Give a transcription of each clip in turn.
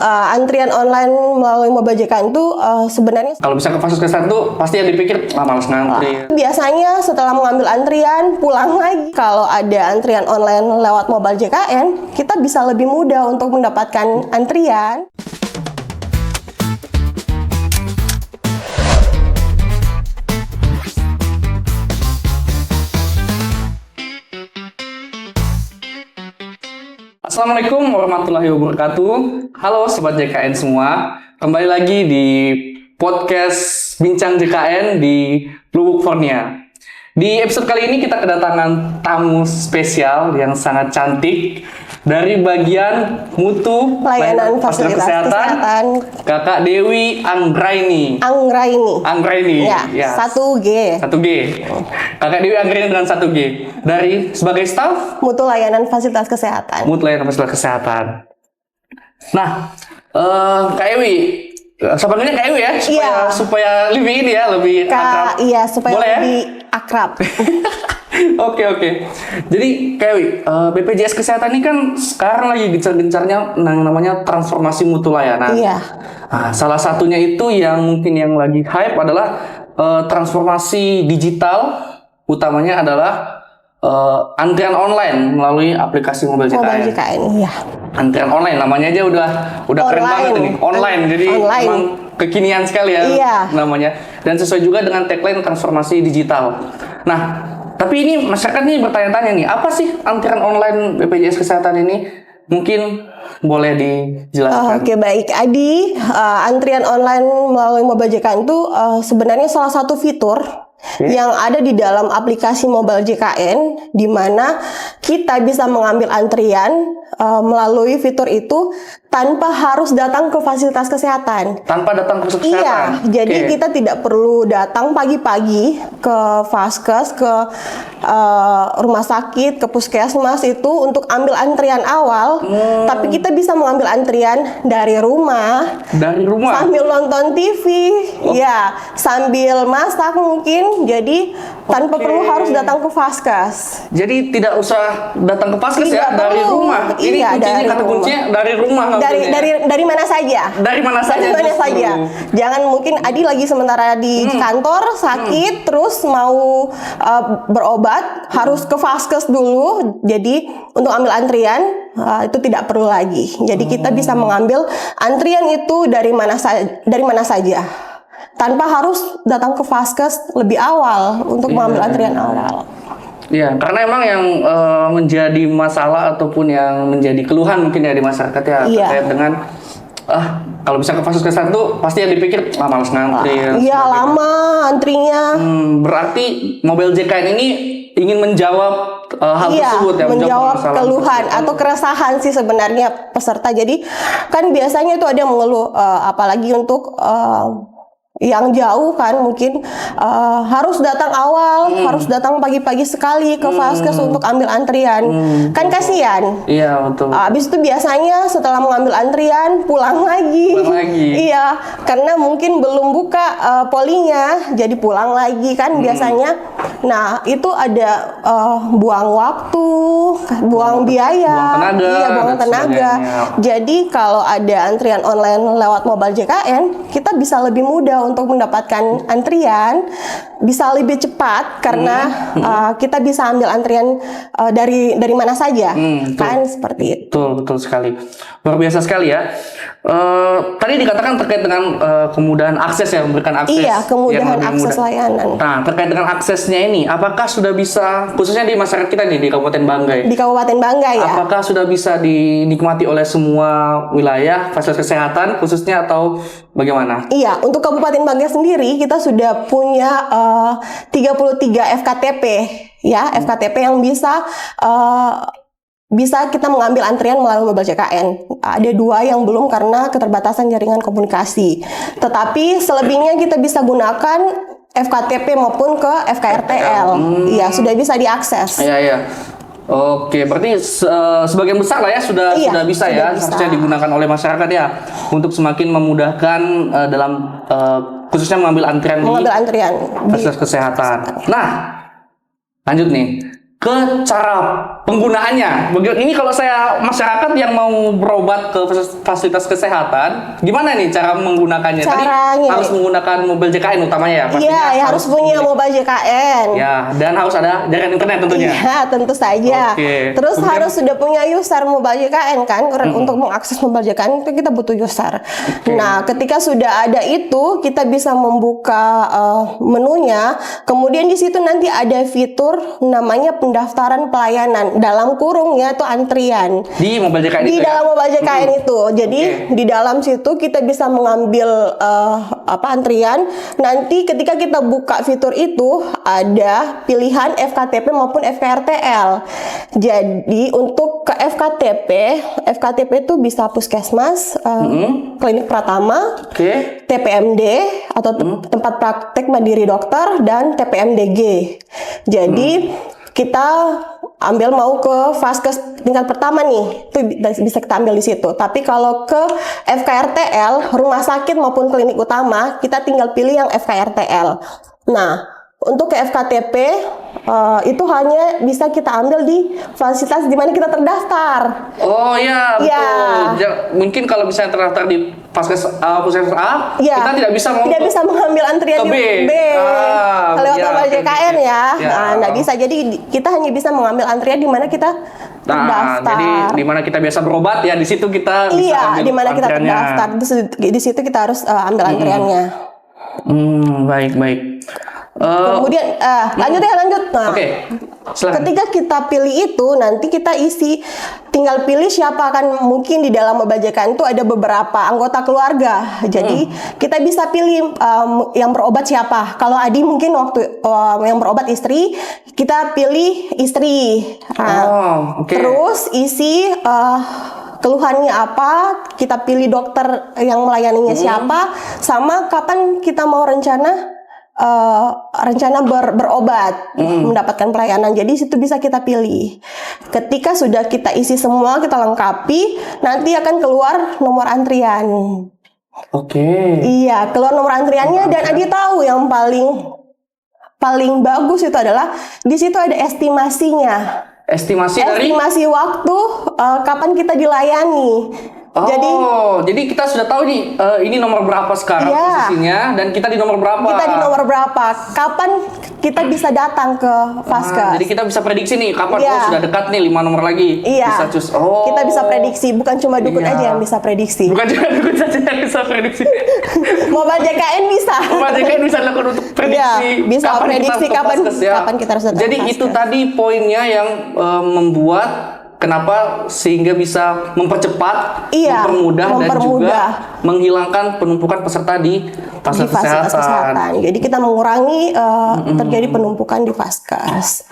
antrian online melalui Mobile JKN itu sebenarnya Kalau bisa ke fasilitas kesehatan tuh pasti yang dipikir malas ngantri. biasanya setelah mengambil antrian pulang lagi. Kalau ada antrian online lewat Mobile JKN, kita bisa lebih mudah untuk mendapatkan antrian. Assalamualaikum warahmatullahi wabarakatuh. Halo Sobat JKN semua. Kembali lagi di podcast Bincang JKN di Lubuk Fornia. Di episode kali ini kita kedatangan tamu spesial yang sangat cantik dari bagian mutu Pelayanan fasilitas kesehatan. Kakak Dewi Anggraini. Anggraini. Ya. 1G. 1G. Kakak Dewi Anggraini dengan 1G. Dari sebagai staf Mutu layanan fasilitas kesehatan. Mutu layanan fasilitas kesehatan. Nah, Kak Ewi, saya panggilnya Kak Ewi ya, supaya lebih ini ya, lebih akrab. Iya, supaya boleh lebih ya? akrab. Oke. Jadi, Kak Ewi, BPJS Kesehatan ini kan sekarang lagi gencar-gencarnya namanya transformasi mutu layanan. Iya. Nah, salah satunya itu yang mungkin yang lagi hype adalah transformasi digital, utamanya adalah antrian online melalui aplikasi Mobile JKN. Mobile JKN, iya. Antrian online namanya aja udah keren banget ini. Online. Jadi memang kekinian sekali ya namanya. Dan sesuai juga dengan tagline transformasi digital. Nah, tapi ini masyarakat nih bertanya-tanya nih, apa sih antrian online BPJS Kesehatan ini? Mungkin boleh dijelaskan. Oke, baik. Adi, antrian online melalui Mobile JKN itu sebenarnya salah satu fitur yang ada di dalam aplikasi Mobile JKN, di mana kita bisa mengambil antrian melalui fitur itu tanpa harus datang ke fasilitas kesehatan. Tanpa datang ke fasilitas kesehatan? Iya, jadi kita tidak perlu datang pagi-pagi ke vaskes, ke rumah sakit, ke puskesmas itu untuk ambil antrian awal, tapi kita bisa mengambil antrian dari rumah. Dari rumah? Sambil nonton TV, ya, sambil masak mungkin, jadi tanpa perlu harus datang ke vaskes. Jadi tidak usah datang ke vaskes ya, dari rumah. Ini kata kuncinya dari rumah. Dari mana saja? Dari mana saja? Jangan mungkin Adi lagi sementara di kantor sakit, terus mau berobat harus ke vaskes dulu. Jadi untuk ambil antrian itu tidak perlu lagi. Jadi kita bisa mengambil antrian itu dari mana saja. Tanpa harus datang ke vaskes lebih awal untuk mengambil antrian awal. Iya, karena emang yang menjadi masalah ataupun yang menjadi keluhan mungkin ya di masyarakat ya terkait dengan kalau bisa ke fasilitas kesehatan tuh pasti yang dipikir malas ngantri. Iya, lama antrinya. Berarti Mobile JKN ini ingin menjawab hal tersebut ya, menjawab keluhan atau keresahan sih sebenarnya peserta. Jadi kan biasanya itu ada yang mengeluh apalagi untuk yang jauh kan mungkin harus datang awal, harus datang pagi-pagi sekali ke vaskes untuk ambil antrian. Kan kasihan. Iya, betul. Habis itu biasanya setelah mengambil antrian pulang lagi. Iya, karena mungkin belum buka polinya, jadi pulang lagi kan biasanya. Nah, itu ada buang waktu, buang biaya, buang tenaga. Jadi kalau ada antrian online lewat Mobile JKN, kita bisa lebih mudah untuk mendapatkan antrian, bisa lebih cepat karena kita bisa ambil antrian dari mana saja, kan seperti itu. Betul sekali, luar biasa sekali ya. Tadi dikatakan terkait dengan kemudahan akses ya, memberikan akses. Iya, kemudahan akses layanan. Nah, terkait dengan aksesnya ini, apakah sudah bisa, khususnya di masyarakat kita nih di Kabupaten Banggai? Di Kabupaten Banggai ya. Apakah sudah bisa dinikmati oleh semua wilayah fasilitas kesehatan khususnya atau bagaimana? Iya, untuk Kabupaten Banggai sendiri kita sudah punya 33 FKTP ya, FKTP yang bisa kita mengambil antrian melalui Mobile JKN. Ada 2 yang belum karena keterbatasan jaringan komunikasi. Tetapi selebihnya kita bisa gunakan FKTP maupun ke FKRTL. Iya, sudah bisa diakses. Iya. Oke, berarti sebagian besar lah ya sudah bisa ya, harusnya digunakan oleh masyarakat ya untuk semakin memudahkan dalam khususnya mengambil antrian di fasilitas kesehatan. Nah, lanjut nih ke cara penggunaannya. Ini kalau saya masyarakat yang mau berobat ke fasilitas kesehatan, gimana nih cara menggunakannya? Caranya. Tadi harus menggunakan mobil JKN utamanya ya? Iya, ya harus punya mobil JKN. Ya, dan harus ada jaringan internet tentunya. Iya, tentu saja. Terus kemudian, harus sudah punya user mobil JKN kan? Untuk mengakses mobil JKN itu kita butuh user. Nah, ketika sudah ada itu, kita bisa membuka menunya. Kemudian di situ nanti ada fitur namanya pendaftaran pelayanan. Dalam kurung ya itu antrian. Di mobil JKN di dalam mobil JKN itu. Jadi di dalam situ kita bisa mengambil antrian. Nanti ketika kita buka fitur itu ada pilihan FKTP maupun FKRTL. Jadi untuk ke FKTP itu bisa puskesmas, klinik Pratama, TPMD atau tempat praktek mandiri dokter, dan TPMDG. Jadi kita ambil mau ke vaskes tingkat pertama nih, itu bisa kita ambil di situ. Tapi kalau ke FKRTL, rumah sakit maupun klinik utama, kita tinggal pilih yang FKRTL. Nah, untuk ke FKTP itu hanya bisa kita ambil di fasilitas di mana kita terdaftar. Oh iya, betul. Ya. Mungkin kalau misalnya terdaftar di puskesmas A, kita tidak bisa mengambil antrian di B. Kalau mobil JKN ya, nggak bisa. Jadi kita hanya bisa mengambil antrian di mana kita terdaftar. Jadi di mana kita biasa berobat ya, di situ kita bisa ambil di mana kita terdaftar. Di situ kita harus ambil antriannya. Baik. Kemudian lanjut. Nah, silakan. ketika kita pilih itu, nanti kita tinggal pilih siapa kan. Mungkin di dalam mobil JKN itu ada beberapa anggota keluarga. Jadi kita bisa pilih yang berobat siapa. Kalau Adi mungkin waktu yang berobat istri, kita pilih istri. Terus isi keluhannya apa, kita pilih dokter yang melayaninya siapa, sama kapan kita mau rencana berobat, mendapatkan pelayanan. Jadi situ bisa kita pilih. Ketika sudah kita isi semua, kita lengkapi, nanti akan keluar nomor antrian. Iya, keluar nomor antriannya. Dan Adi tahu yang paling bagus itu adalah di situ ada estimasinya. Estimasi waktu kapan kita dilayani. Jadi kita sudah tahu nih ini nomor berapa sekarang posisinya, dan kita di nomor berapa. Kapan kita bisa datang ke vaskes. Jadi kita bisa prediksi nih kapan sudah dekat nih 5 nomor lagi. Bisa kita bisa prediksi, bukan cuma dukun aja yang bisa prediksi. Bukan cuma dukun saja yang bisa prediksi. Mobil JKN bisa. Mobil JKN bisa lakukan untuk prediksi. Bisa prediksi kapan kita harus datang. Jadi itu tadi poinnya yang membuat kenapa sehingga bisa mempercepat, mempermudah, dan juga menghilangkan penumpukan peserta di fasilitas kesehatan. Jadi kita mengurangi terjadi penumpukan di vaskes.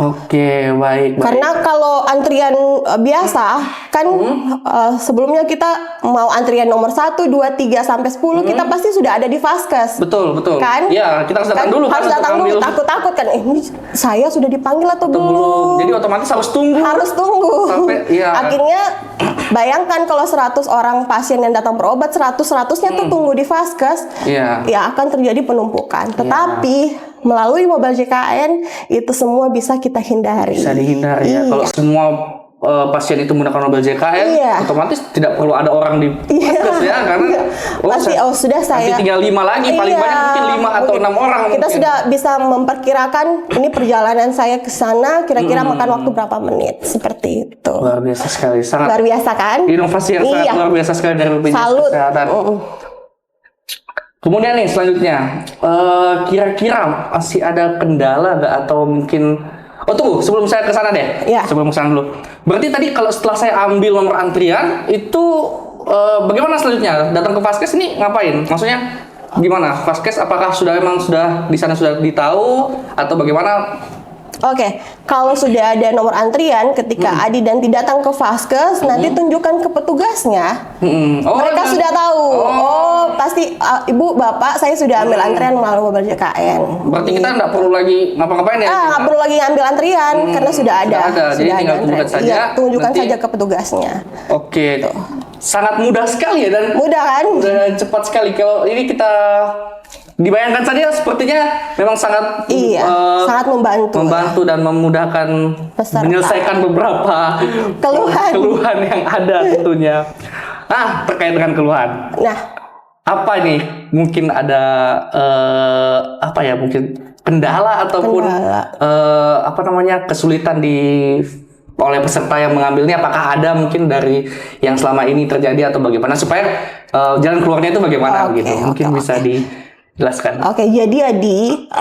Baik. Karena kalau antrian biasa kan sebelumnya kita mau antrian nomor 1, 2, 3 sampai 10 kita pasti sudah ada di vaskes. Betul. Kan? Ya, kita harus datang dulu. Harus datang dulu, takut kan ini saya sudah dipanggil atau belum. Jadi otomatis harus tunggu. Sampai akhirnya bayangkan kalau 100 orang pasien yang datang berobat, 100-100-nya tuh tunggu di vaskes, ya akan terjadi penumpukan. Tetapi melalui mobil JKN itu semua bisa kita hindari. Bisa dihindari ya. Kalau semua pasien itu menggunakan mobil JKN, otomatis tidak perlu ada orang di vaskes ya, karena sudah saya tinggal 5 lagi, paling banyak mungkin 5 atau 6 orang. Kita sudah bisa memperkirakan ini perjalanan saya ke sana kira-kira makan waktu berapa menit, seperti itu. Luar biasa sekali, sangat luar biasa kan? Inovasi yang sangat luar biasa sekali dari BPJS Kesehatan. Kemudian nih selanjutnya, kira-kira masih ada kendala nggak, atau mungkin tunggu, sebelum saya ke sana deh. Sebelum ke sana dulu. Berarti tadi kalau setelah saya ambil nomor antrian itu bagaimana selanjutnya? Datang ke vaskes ini ngapain? Maksudnya gimana? Vaskes apakah sudah di sana sudah ditahu atau bagaimana? Kalau sudah ada nomor antrian, ketika Adi dan Ti datang ke vaskes, nanti tunjukkan ke petugasnya. Mereka sudah tahu. Pasti Ibu, Bapak, saya sudah ambil antrian melalui mobil JKN. Berarti kita nggak perlu lagi ngapa-ngapain ya? Nggak perlu lagi ngambil antrian karena sudah ada. Jadi tinggal tunjukkan saja. Tunjukkan saja ke petugasnya. Sangat mudah sekali ya, dan mudah kan? Dan cepat sekali. Kalau ini kita dibayangkan saja sepertinya memang sangat sangat membantu dan memudahkan peserta menyelesaikan beberapa keluhan yang ada tentunya. Nah, terkait dengan keluhan. Nah, apa nih? Mungkin ada mungkin kendala ataupun kesulitan oleh peserta yang mengambilnya, apakah ada mungkin dari yang selama ini terjadi atau bagaimana supaya jalan keluarnya itu bagaimana gitu. Mungkin bisa dijelaskan. Jadi Adi,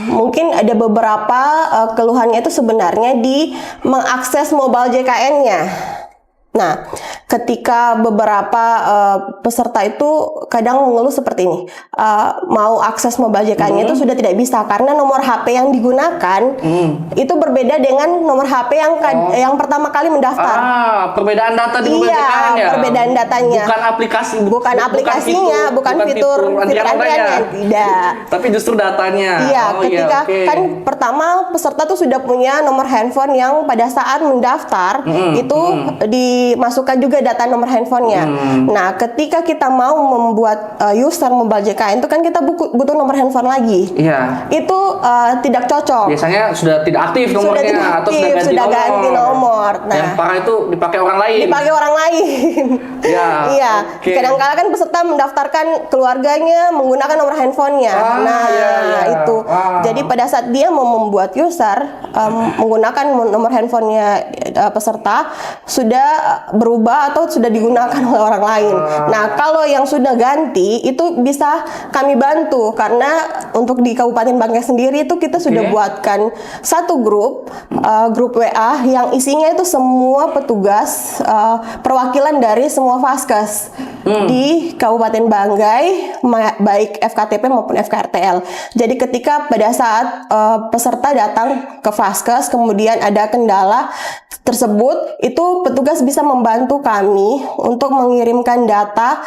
mungkin ada beberapa keluhannya itu sebenarnya di mengakses mobile JKN-nya. Nah, ketika beberapa peserta itu kadang mengeluh seperti ini, mau akses mobile JKN-nya itu sudah tidak bisa karena nomor HP yang digunakan itu berbeda dengan nomor HP yang pertama kali mendaftar. Perbedaan data di mobile JKN ya? Perbedaan datanya. Bukan aplikasinya, bukan fitur antriannya, tidak. Tapi justru datanya. Ketika kan pertama peserta tuh sudah punya nomor handphone yang pada saat mendaftar itu dimasukkan juga data nomor handphonenya. Nah, ketika kita mau membuat user mobile JKN itu kan kita butuh nomor handphone lagi. Itu tidak cocok. Biasanya sudah tidak aktif nomornya atau sudah ganti nomor. Nah, yang parah itu dipakai orang lain. Kadang-kala kan peserta mendaftarkan keluarganya menggunakan nomor handphonenya. Itu. Jadi pada saat dia mau membuat user menggunakan nomor handphonenya peserta sudah berubah atau sudah digunakan oleh orang lain. Nah, kalau yang sudah ganti itu bisa kami bantu karena untuk di Kabupaten Banggai sendiri itu kita sudah buatkan satu grup WA yang isinya itu semua petugas perwakilan dari semua Vaskes di Kabupaten Banggai, baik FKTP maupun FKRTL. Jadi ketika pada saat peserta datang ke Vaskes kemudian ada kendala tersebut, itu petugas bisa membantu kami untuk mengirimkan data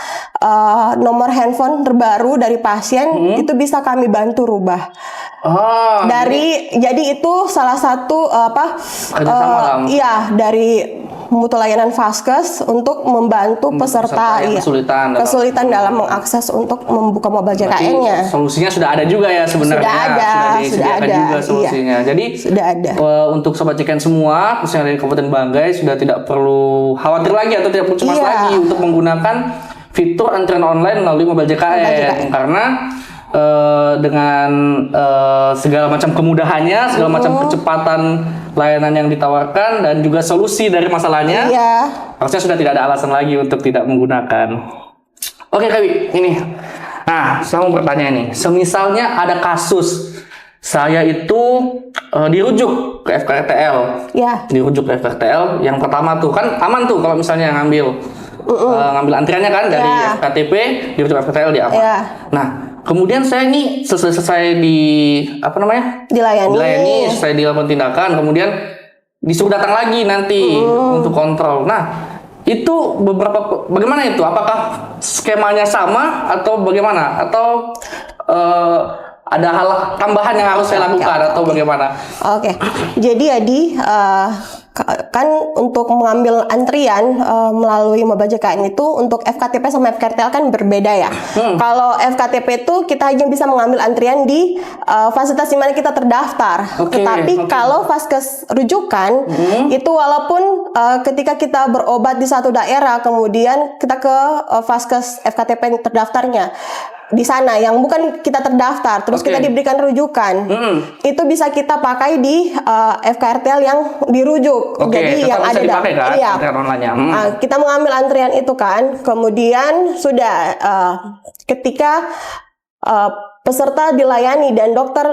nomor handphone terbaru dari pasien, itu bisa kami bantu rubah. Jadi itu salah satu dari mutu layanan Vaskes untuk membantu peserta kesulitan dalam mengakses untuk membuka mobile JKN-nya. Solusinya sudah ada juga ya sebenarnya. Sudah ada juga solusinya. Jadi sudah ada. Untuk sobat JKN semua, khususnya dari Kabupaten Banggai sudah tidak perlu khawatir lagi atau tidak perlu cemas lagi untuk menggunakan fitur antrian online melalui mobile JKN. Karena dengan segala macam kemudahannya, segala macam kecepatan layanan yang ditawarkan dan juga solusi dari masalahnya, harusnya sudah tidak ada alasan lagi untuk tidak menggunakan. Oke, Kawi, ini. Nah, saya mau bertanya nih, semisalnya ada kasus saya itu dirujuk ke FKRTL, dirujuk ke FKRTL. Yang pertama tuh kan aman tuh kalau misalnya ngambil antriannya kan dari FKTP dirujuk ke FKRTL dia aman. Nah, kemudian saya ini selesai dilayani, selesai dilakukan tindakan, kemudian disuruh datang lagi nanti untuk kontrol. Nah, itu bagaimana itu? Apakah skemanya sama atau bagaimana? Atau ada hal tambahan yang harus saya lakukan atau bagaimana? Jadi Adi, kan untuk mengambil antrian melalui mobile JKN itu untuk FKTP sama FKRTL kan berbeda ya. Kalau FKTP itu kita hanya bisa mengambil antrian di fasilitas di mana kita terdaftar. Tetapi kalau Vaskes rujukan itu walaupun ketika kita berobat di satu daerah kemudian kita ke Vaskes FKTP terdaftarnya di sana yang bukan kita terdaftar terus kita diberikan rujukan, itu bisa kita pakai di FKRTL yang dirujuk. Jadi yang ada kita mengambil antrian itu kan, kemudian sudah ketika peserta dilayani dan dokter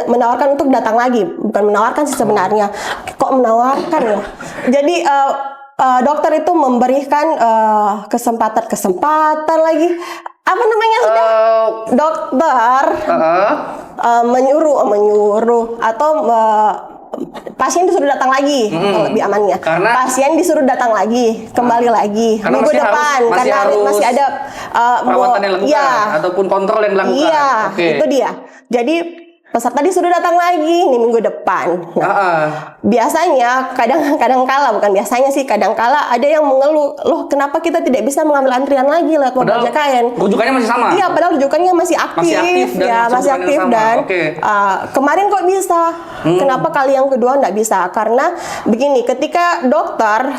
menawarkan untuk datang lagi, bukan menawarkan sih sebenarnya, kok menawarkan ya. Jadi dokter itu memberikan kesempatan lagi, apa namanya sudah dokter menyuruh atau pasien disuruh datang lagi, lebih amannya. Karena pasien disuruh datang lagi, kembali lagi minggu depan karena masih ada perawatan yang dilakukan ataupun kontrol yang dilakukan. Itu dia. Jadi peserta disuruh datang lagi nih minggu depan. Nah, biasanya kadang kala, bukan biasanya sih, kadang kala ada yang mengeluh, loh kenapa kita tidak bisa mengambil antrian lagi lewat Mobile JKN? Rujukannya masih sama? Iya, padahal rujukannya masih aktif dan kemarin kok bisa, kenapa kali yang kedua nggak bisa? Karena begini, ketika dokter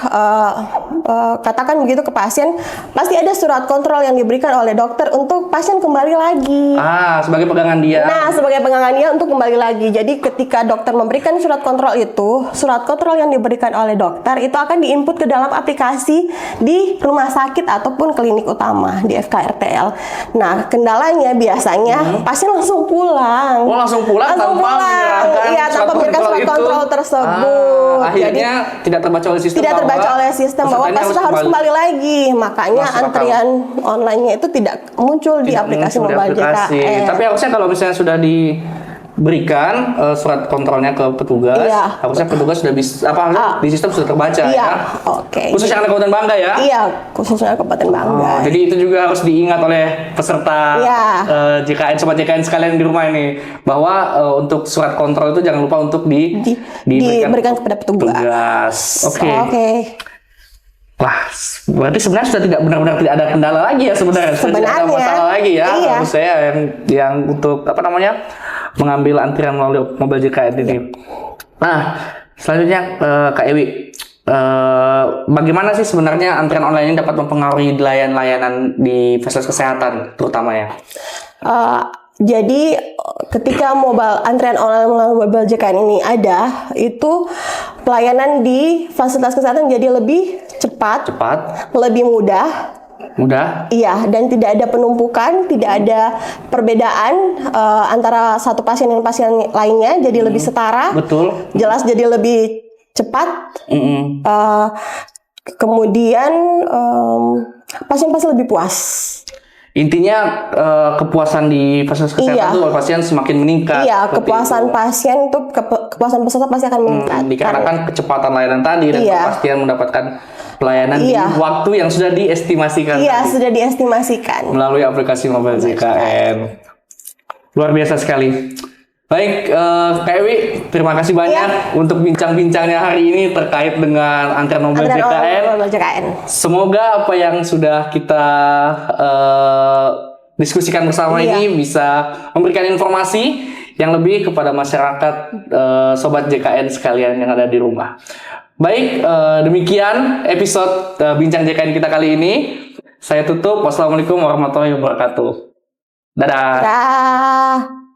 katakan begitu ke pasien, pasti ada surat kontrol yang diberikan oleh dokter untuk pasien kembali lagi. Sebagai pegangan dia. Nah, sebagai pegangan dia untuk kembali lagi. Jadi ketika dokter memberikan surat kontrol itu, surat kontrol yang diberikan oleh dokter itu akan diinput ke dalam aplikasi di rumah sakit ataupun klinik utama di FKRTL. Nah, kendalanya biasanya pasien langsung pulang. Langsung pulang tanpa menyerahkan surat kontrol tersebut. Akhirnya tidak terbaca oleh sistem. Tidak terbaca oleh sistem bahwa pasien harus kembali lagi. Makanya antrian online-nya itu tidak muncul di aplikasi Mobile JKN. Tapi harusnya kalau misalnya sudah diberikan surat kontrolnya ke petugas, harusnya petugas sudah bisa di sistem sudah terbaca Khusus yang ada Kabupaten Bangga ya? Iya, khususnya Kabupaten Bangga. Jadi itu juga harus diingat oleh peserta JKN, sobat JKN sekalian di rumah ini, bahwa untuk surat kontrol itu jangan lupa untuk diberikan kepada petugas. Oke. Wah, berarti sebenarnya sudah tidak benar-benar tidak ada kendala lagi ya sebenarnya. Tidak ada masalah lagi ya. Menurut saya yang untuk mengambil antrian melalui Mobile JKN ini. Nah, selanjutnya Kak Ewi, bagaimana sih sebenarnya antrian online ini dapat mempengaruhi layanan di fasilitas kesehatan terutama ya? Jadi ketika antrian online melalui Mobile JKN ini ada, itu pelayanan di fasilitas kesehatan jadi lebih cepat, lebih mudah. Iya, dan tidak ada penumpukan, tidak ada perbedaan antara satu pasien dan pasien lainnya, jadi lebih setara. Betul. Jelas jadi lebih cepat. Kemudian pasien-pasien lebih puas. Intinya kepuasan di fasilitas kesehatan itu pasien semakin meningkat. Iya, kepuasan pasien itu kepuasan peserta pasti akan meningkat. Dikarenakan kecepatan layanan tadi dan kepastian mendapatkan pelayanan di waktu yang sudah diestimasikan. Sudah diestimasikan melalui aplikasi Mobile JKN. Luar biasa sekali. Baik, Kak Ewi, terima kasih banyak untuk bincang-bincangnya hari ini terkait dengan antrian Mobile JKN. Semoga apa yang sudah kita diskusikan bersama ini bisa memberikan informasi yang lebih kepada masyarakat sobat JKN sekalian yang ada di rumah. Baik, demikian episode Bincang JKN kita kali ini. Saya tutup. Wassalamualaikum warahmatullahi wabarakatuh. Dadah.